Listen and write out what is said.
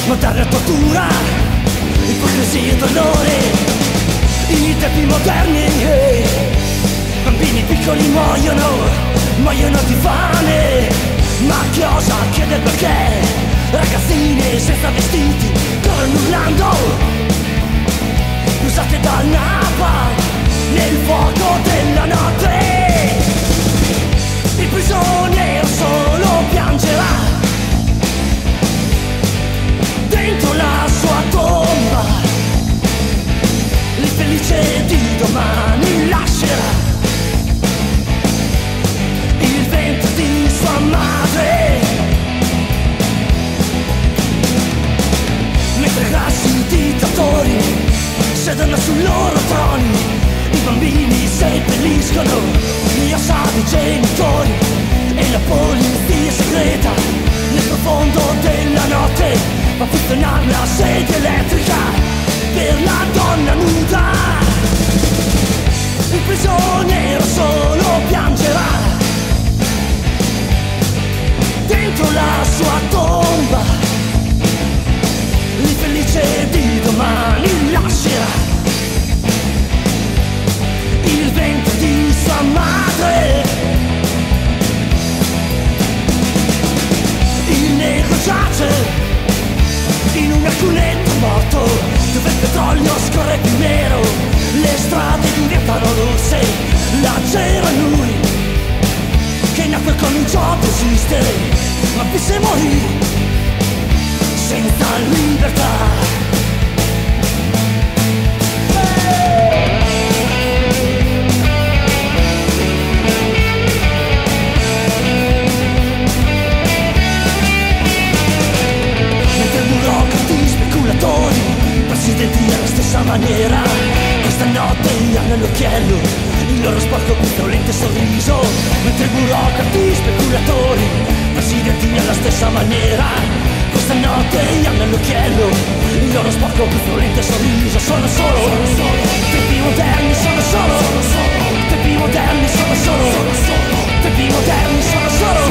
moderna tortura, ipocrisia e dolore. I tempi moderni, bambini piccoli muoiono di fame. Ma chiosa chiede perché ragazzine senza vestiti corrono urlando, usate dal napalm nel fuoco della notte. Il prigioniero solo piangerà dentro la sua tomba, l'infelice di domani lascerà il ventre di sua madre, mentre grassi dittatori sedono sui loro troni. I bambini seppelliscono gli assadi genitori e la polizia segreta nel profondo della notte fa funzionare la sedia elettrica per la donna nuda. Il prigioniero solo piangerà dentro la sua tomba, l'infelice di domani lascerà il ventre di sua madre. Il negro giace in una cunetta morto, dove il petrolio scorre più nero, le strade diventano rosse. Là c'era lui che nacque con un gioco esistere, ma visse e morì senza libertà. Presidenti alla stessa maniera, questa notte hanno all'occhiello il loro sporco puzzolente sorriso, mentre burocrati, speculatori, presidenti alla stessa maniera, questa notte hanno all'occhiello il loro sporco puzzolente sorriso. Sono solo tempi moderni, sono solo tempi moderni, sono solo tempi moderni, sono solo